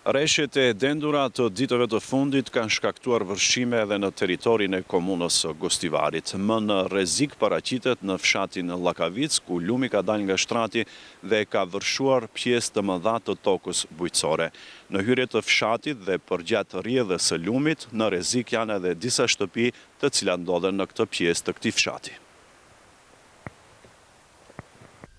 Rreshjet e dendura të ditëve të fundit kanë shkaktuar vërshime edhe në territorin e komunës Gostivarit. Më në rrezik paraqitet në fshatin Llakavic, ku lumi ka dalë nga shtrati dhe ka vërshuar pjesë të mëdha të tokës bujqësore. Në hyrje të fshatit dhe përgjatë rrjedhës së lumit, në rrezik janë edhe disa shtëpi të cilat ndodhen në këtë pjesë të këtij fshati.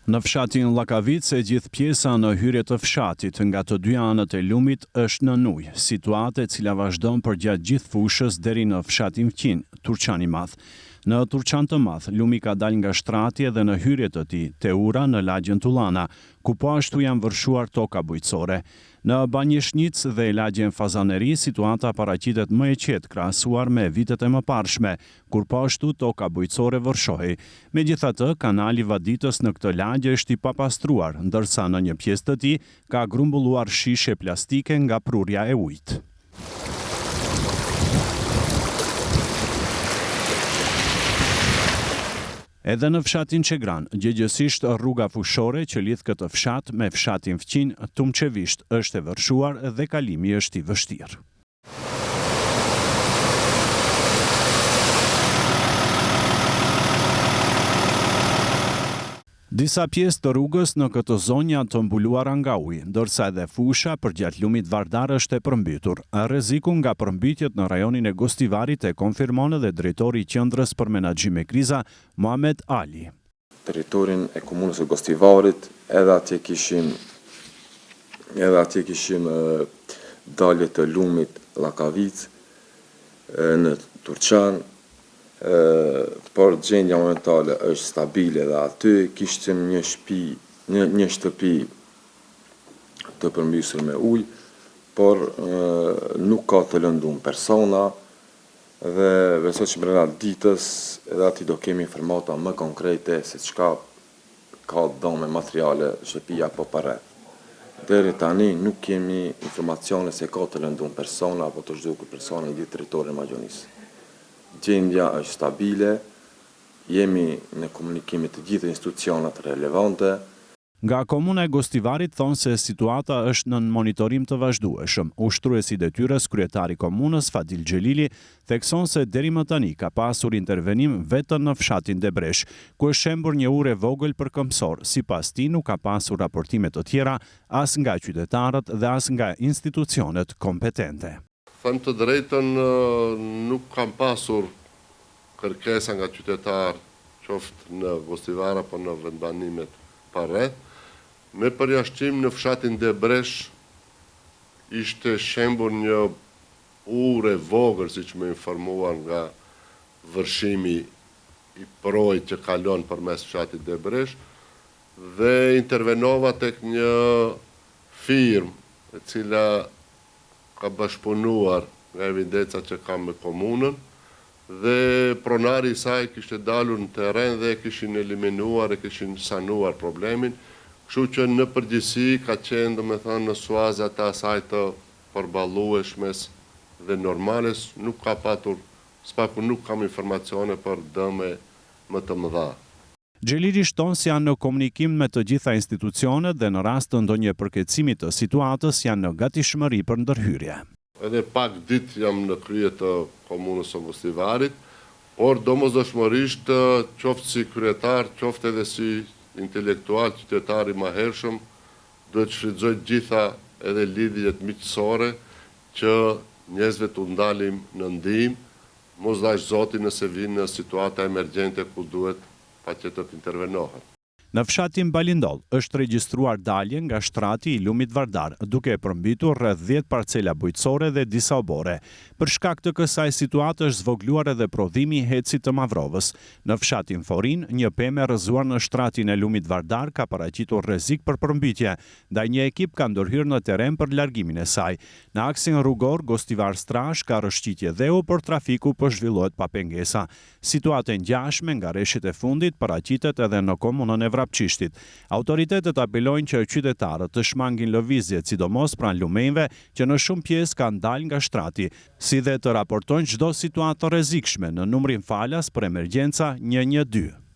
Në fshatin Llakavic e gjithë pjesa në hyrje të fshatit nga të dy anët e lumit është në ujë, situatë e cila vazhdon përgjatë gjithë fushës deri në fshatin Fqin, Turqan i Madh. Në Turqan të Madh, lumi ka dalë nga shtrati edhe në hyrje të tij, te ura në lagjen Tullana, ku po ashtu janë vërshuar toka bujqësore. Në Banjeshnic dhe lagjen Fazaneri, situata paraqitet më e qetë krahasuar me vitet e mëparshme, kur po ashtu toka bujqësore vërshohej. Megjithatë, kanali vaditës në këtë lagje është i papastruar, ndërsa në një pjesë të tij ka grumbulluar shishe plastike nga prurja e ujit. Edhe në fshatin Qegran, gjëgjësisht rruga fushore që lidh këtë fshat me fshatin Fqin, tumçevisht është e vërshuar dhe kalimi është i vështirë. Disa pjesë të rrugës në këtë zonë janë të mbuluara nga uji, ndërsa edhe fusha përgjatë lumit Vardar është e përmbytur. Rreziku nga përmbytjet në rajonin e Gostivarit e konfirmon edhe drejtori i qendrës për menaxhim me kriza, Muhamet Ali. Territorin e komunës së Gostivarit, edhe atje kishim dalje të lumit Llakavic në Turqan. Por gjendja momentale është stabile dhe aty kishtim një shtëpi të përmbysur me ujë, por nuk ka të lënduar persona dhe besoj që brenda ditës edhe aty do kemi informata më konkrete se çka ka dhënë materiale shtëpia apo para. Deri tani nuk kemi informacione se ka të lënduar persona apo të zhdukur persona në territorin e Magjonisë. Gjendja është stabile, jemi në komunikimit të gjithë institucionat relevante. Nga komuna e Gostivarit thonë se situata është në monitorim të vazhdueshëm. Ushtruesi i detyrës, kryetari i komunës Fadil Xhelili, thekson se deri më tani ka pasur intervenim vetëm në fshatin Debresh, ku është shembur një urë e vogël për këmbësor. Sipas tij nuk ka pasur raportime të tjera as nga qytetarët dhe as nga institucionet kompetente. Thënë të drejtën, nuk kam pasur kërkesa nga qytetarë, qoftë në Gostivar apo në vendbanimet parreth. Me përjashtim në fshatin Debresh ishte shembur një urë e vogël, siç më informuan nga vërshimi i projit që kalon përmes fshatit Debresh, dhe intervenova tek një firmë e cila ka bashkëpunuar nga evidenca që kam me komunën, dhe pronari i saj kishte dalur në terren dhe kishin eliminuar e kishin sanuar problemin, kështu që në përgjithësi ka qenë, domethënë, në suazat e asaj të përballueshmes dhe normales, nuk ka patur, spaku nuk kam informacione për dëme më të mëdha. Xhelili shton se janë në komunikim me të gjitha institucionet dhe në rast të ndonjë përkeqësimi të situatës janë në gatishmëri për ndërhyrje. Edhe pak ditë jam në krye të komunës së Gostivarit, por domosdoshmërisht qoftë si kryetar, qoftë edhe si intelektual qytetar i mahershëm, duhet të shfrytëzoj gjitha edhe lidhjet miqësore që njerëzve t'u ndalim në ndihmë, mos dash Zoti nëse vinë në situata emergjente ku duhet patjetër të intervenohet. Në fshatin Balindol është regjistruar dalje nga shtrati i lumit Vardar, duke e përmbytur rreth 10 parcela bujqësore dhe disa obore. Për shkak të kësaj situate është zvogluar edhe prodhimi i hecit të Mavrovës. Në fshatin Forin, një pemë e rrëzuar në shtratin e lumit Vardar ka paraqitur rrezik për përmbytje, ndaj një ekip ka ndërhyrë në terren për largimin e saj. Në aksin rrugor Gostivar Strash ka rrëshqitje dheu, por trafiku po zhvillohet pa pengesa. Situatë e ngjashme nga rreshtet e fundit paraqitet edhe në komunën e Vrapçishtit. Autoritetet apelojnë që qytetarët të shmangin lëvizjet, sidomos pranë lumenjve që në shumë pjesë kanë dalë nga shtrati, si dhe të raportojnë çdo situatë të rrezikshme në numrin falas për emergjenca 112.